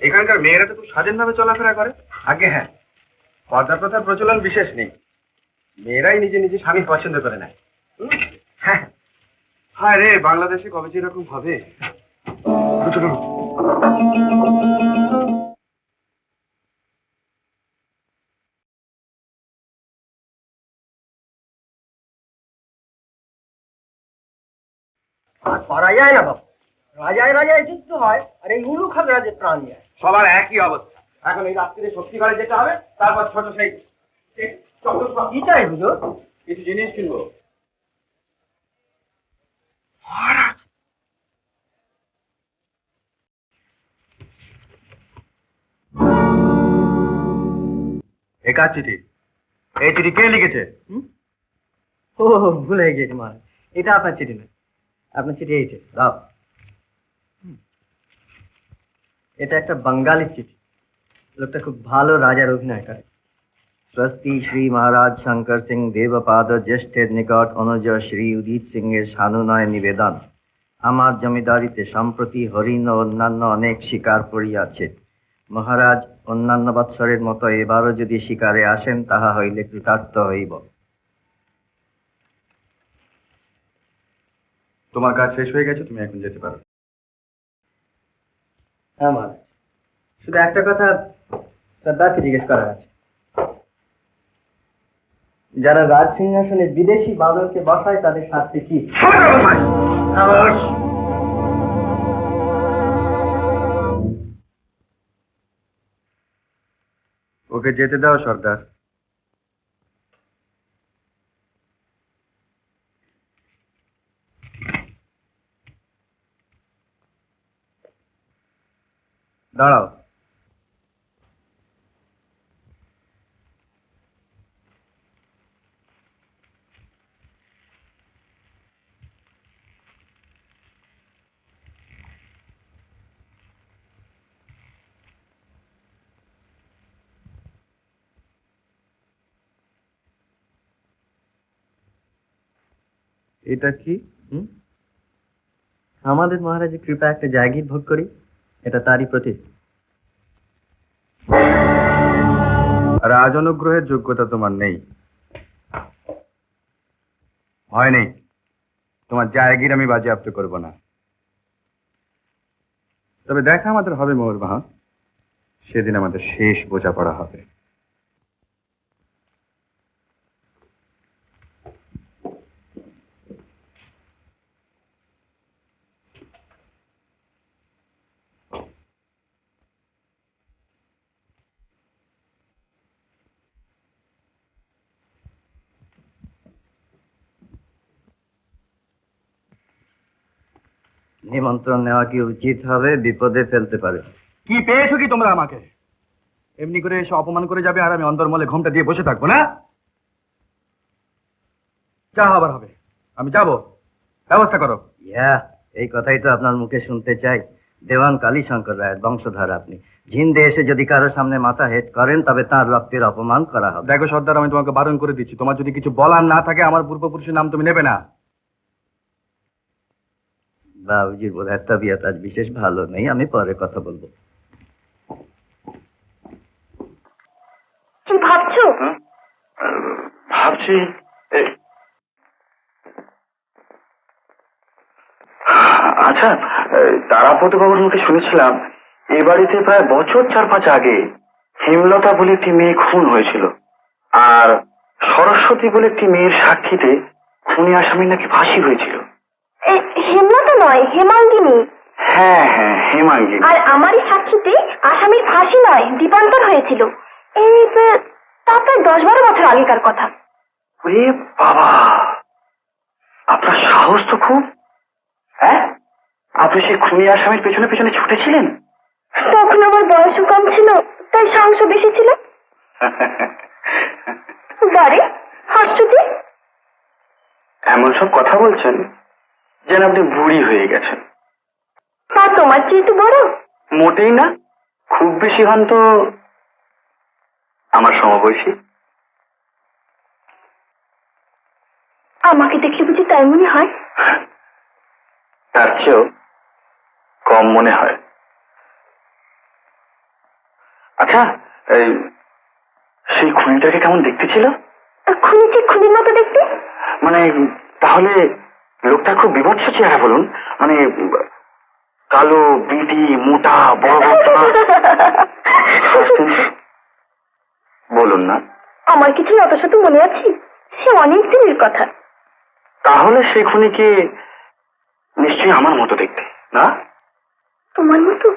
এখানকার মেয়েরা তো খুব স্বাধীনভাবে চলাফেরা করে। আগে হ্যাঁ, পর্দা প্রথার প্রচলন বিশেষ নেই, মেয়েরাই নিজে নিজে স্বামী পছন্দ করে নেয়। হ্যাঁ হ্যাঁ রে, বাংলাদেশে কবে যে এরকম হবে। আর পারা যায় না বাবু, রাজায় রাজায় যুদ্ধ হয় আর এই উলুখান রাজে প্রাণ যায়। সবার একই অবস্থা। এখন এই রাত্রিরে শক্তিগড়ে যেতে হবে, তারপর ছোট সেই কি চাই হুজুর? কিছু জিনিস কিনবো। একা চিঠি, এই চিঠি কে লিখেছে? ও ভুলে গিয়েছি মহারাজ, এটা আপনার চিঠি না, আপনার চিঠি এইছে দাও। এটা একটা বাঙালি চিঠি, লোকটা খুব ভালো রাজার অভিনয় করে। স্বস্তি শ্রী মহারাজ শঙ্কর সিং দেবপাদ জ্যেষ্ঠের নিকট অনুজ শ্রী উদিত সিং এর সানুনয় নিবেদন। আমার জমিদারিতে সম্প্রতি হরিণ ও অন্যান্য অনেক শিকার পড়িয়াছে। মহারাজ অন্যান্য বৎসরের মতো এবারও যদি শিকারে আসেন, তাহা হইলে কৃতার্থ হইব। তোমার কাজ শেষ হয়ে গেছে, তুমি এখন যেতে পারো। হ্যাঁ মহারাজ, শুধু একটা কথা সর্দারকে জিজ্ঞেস করার আছে। যারা রাজ সিংহাসনে বিদেশি বাদরকে বসায় তাদের শাস্তি কি? ওকে যেতে দাও সর্দার। দাঁড়াও। এটা কি? আমাদের মহারাজের কৃপা একটা জায়গির ভোগ করি, এটা তারই প্রতীক। রাজ অনুগ্রহের যোগ্যতা তোমার নেই, হয় নেই। তোমার জায়গির আমি বাজেয়াপ্ত করব না। তবে দেখা আমাদের হবে ময়ূরবাহা, সেদিন আমাদের শেষ বোঝাপড়া হবে। নিমন্ত্রণ নেওয়া কি উচিত হবে? বিপদে ফেলতে পারে। কি পেয়েছো কি তোমরা আমাকে? এমনি করে এসে অপমান করে যাবে আর আমি অন্দরমহলে ঘোমটা দিয়ে বসে থাকবো না? যা হবার হবে, আমি যাব, ব্যবস্থা করো। ইয়া, এই কথাই তো আপনার মুখে শুনতে চাই। দেওয়ান কালীশঙ্কর রায়ের বংশধর আপনি, ঝিন্দে এসে যদি কারো সামনে মাথা হেট করেন, তবে তার রক্তের অপমান করা হবে। দেখো সর্দার, আমি তোমাকে বারণ করে দিচ্ছি, তোমার যদি কিছু বলার না থাকে আমার পূর্বপুরুষের নাম তুমি নেবে না। বাবুজির বোধ হয় তবিয়ত আজ বিশেষ ভালো নেই, আমি পরে কথা বলবো। কি ভাবছো? ভাবছি আচ্ছা, তারাপদ বাবুর মুখে শুনেছিলাম এ বাড়িতে প্রায় বছর 4-5 আগে হেমলতা বলে একটি মেয়ে খুন হয়েছিল, আর সরস্বতী বলে একটি মেয়ের সাক্ষীতে খুনি আসামির নাকি ফাঁসি হয়েছিল। হেমলতা নয়, হেমাঙ্গিনী। হ্যাঁ হ্যাঁ, হেমাঙ্গিনী। আর আমারই সাক্ষীতে আসামির ফাঁসি নয়, দ্বীপান্তর হয়েছিল। এই তা প্রায় 10-12 বছর আগেকার কথা। ওরে বাবা, আপনার সাহস তো খুব। হ্যাঁ, আপনি সেই খুনি আসামির পেছনে পেছনে ছুটেছিলেন? তখন আমার বয়সও কম ছিল, তাই সাহস বেশি ছিল। বারে হাসছো যে? এমন সব কথা বলছেন যেন আপনি বুড়ি হয়ে গেছেন। তা তোমার চেয়ে তো বড়। মোটেই না, খুব বেশি হন তো আমার সমবয়সী। আমাকে দেখলে বুঝি তাই মনে হয়? তার চেয়েও কম মনে হয়। আচ্ছা, এই সেই খুনিটাকে কেমন দেখতে ছিল? খুনি ঠিক খুনির মতো দেখতে। মানে তাহলে লোকটা খুব বিভৎস চেহারা বলুন, মানে কালো, বিটি, মোটা, বড় বলুন না। আমার কিছু অত শত মনে আছে, সে অনেক দিনের কথা। তাহলে সেই খুনিকে নিশ্চয়ই আমার মতো দেখতে, না? তোমার মতো?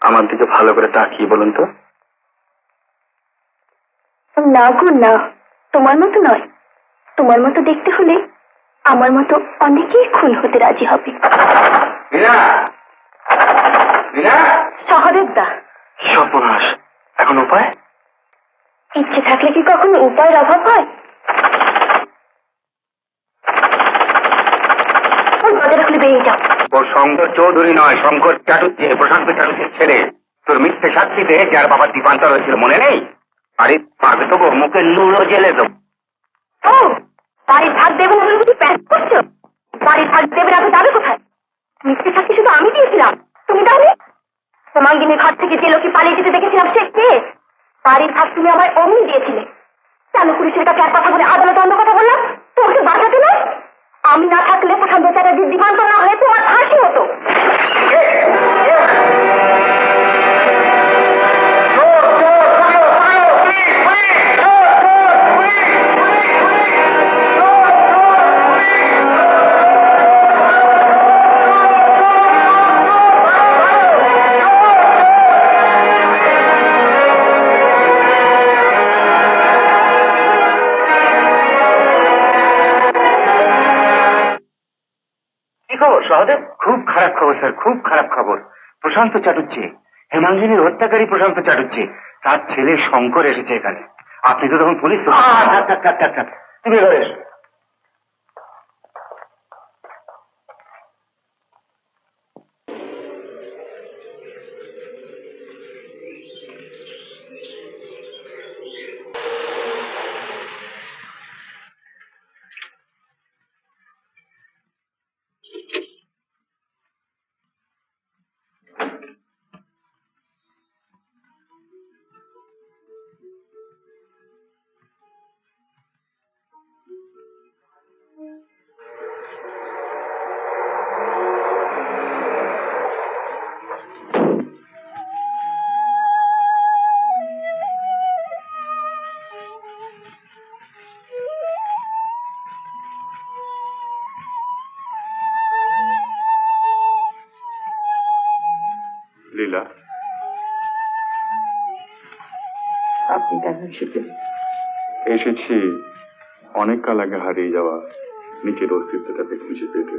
আমার দিকে ভালো করে তাকিয়ে বলুন তো। না গো না, তোমার মতো নয়। তোমার মতো দেখতে হলে আমার মতো অনেকেই খুন হতে রাজি হবে। শহরের দা। সর্বনাশ, এখন উপায়? ইচ্ছে থাকলে কি কখনো উপায়ের অভাব হয়? দরজা খুলে বেরিয়ে যাও। ও শঙ্কর চৌধুরী নয়, শঙ্কর চাটুর্যে, প্রশান্ত চাটুর্যের ছেলে। তোর মিথ্যে সাক্ষীতে যার বাবার দীপান্তর হয়েছিল মনে নেই? আরে পাবে তো মুখে নুড়ো জেলে দেবো। ও, বাড়ির ভাগ দেবে না বলে বুঝি প্যান্ট করছো? বাড়ির ভাগ দেবে না তো যাবে কোথায়? মিথ্যে সাক্ষী শুধু আমি দিয়েছিলাম, তুমি দাওনি? হেমাঙ্গিনীর ঘর থেকে যে লোকই পালিয়ে যেতে দেখেছিলাম সে কে? বাড়ির ভাগ তুমি আমায় অমনি দিয়েছিলে। কেন পুলিশের কাছে এক কথা বলে আদালতে অন্য কথা বললাম? তোমাকে বাঁচাতে নয়? আমি না থাকলে প্রশান্ত চ্যাটার্জির দীপান্তর না হয়ে তোমার ফাঁসি হতো। সহদেব, খুব খারাপ খবর স্যার, খুব খারাপ খবর। প্রশান্ত চাটুর্যে, হেমাঙ্গিনীর হত্যাকারী প্রশান্ত চাটুর্যে, তার ছেলে শঙ্কর এসেছে এখানে। আপনি তো তখন পুলিশ। তুমি এবার এসো। লীলা, আপনি কেন এসেছেন? এসেছি অনেক কাল আগে হারিয়ে যাওয়া নিজের অস্তিত্বটাকে খুঁজে পেতে।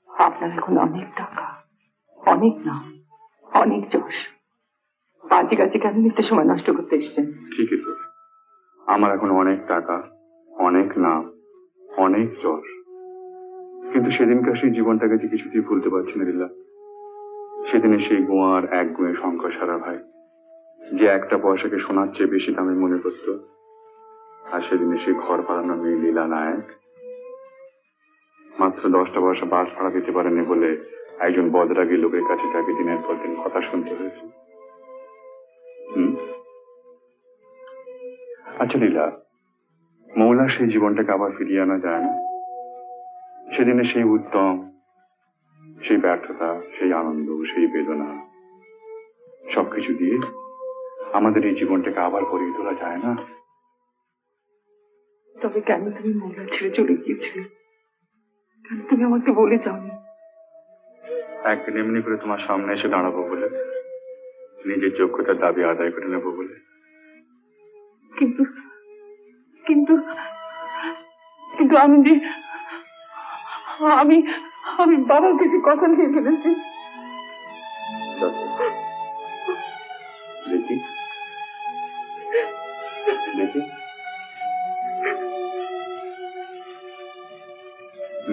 আপনার এখন অনেক টাকা, অনেক নাম, অনেক যশ। বাজি গাছি কেন নিতে সময় নষ্ট করতে এসছেন? ঠিকই তো, আমার এখন অনেক টাকা, অনেক নাম, অনেক যশ, কিন্তু সেদিনকার সেই জীবনটাকে যে কিছুতেই ভুলতে পারছি না লীলা। সেদিনে সেই গোয়ার এক গুঁয়ে শঙ্কর সারা ভাই, যে একটা পয়সাকে সোনার চেয়ে বেশি দামে মনে করত, আর সেদিনে সেই ঘর পাড়ানো মেয়ে লীলা নায়ক মাত্র 10টা পয়সা বাস ভাড়া দিতে পারেনি বলে একজন বদরাগী লোকের কাছে তাকে দিনের পর দিন কথা শুনতে হয়েছে। আচ্ছা লীলা, মৌলার সেই জীবনটাকে আবার ফিরিয়ে আনা যায় না? সেদিনে সেই উত্তম, সেই ব্যর্থতা, সেই আনন্দ, সেই বেদনা সবকিছু দিয়ে আমাদের এই জীবনটাকে আবার গড়িয়ে তোলা যায় না? তবে কেন তুমি মৌলা ছেড়ে চলে গিয়েছিলে? কেন তুমি আমাকে বলে যাওনি? একদিন এমনি করে তোমার সামনে এসে দাঁড়াবো বলে, নিজের যোগ্যতার দাবি আদায় করে নেবো বলে। কিন্তু কিন্তু কিন্তু আমি যে আমি আমি বাবার কাছে কথা নিয়ে ফেলেছি। দেখি দেখি,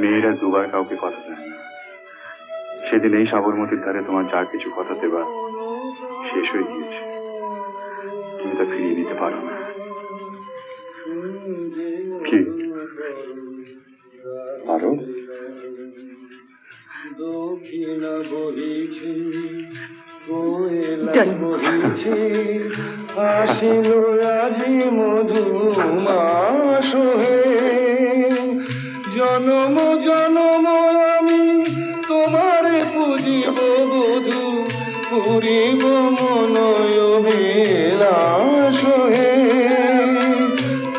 মেয়েরা দুবার কাউকে কথা দেয় না। সেদিন এই সাবরমতীর ধারে তোমার যা কিছু কথা দেবা শেষ হয়ে গিয়েছে, তুমি তা ফিরিয়ে নিতে পারো না। কি পারো? আসিল আজি মধুমাস হে, জনম জনম আমি তোমারে পুজিব বধু, পুরিব মনয় বিলাস হে।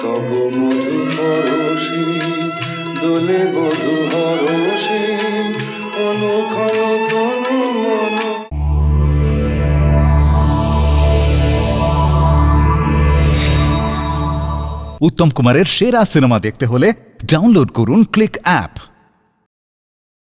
তব মধু পরশি দোলে বধু হরষি, অনুক্ষণ তনু মন। উত্তম কুমারের সেরা সিনেমা দেখতে হলে ডাউনলোড করুন ক্লিক অ্যাপ।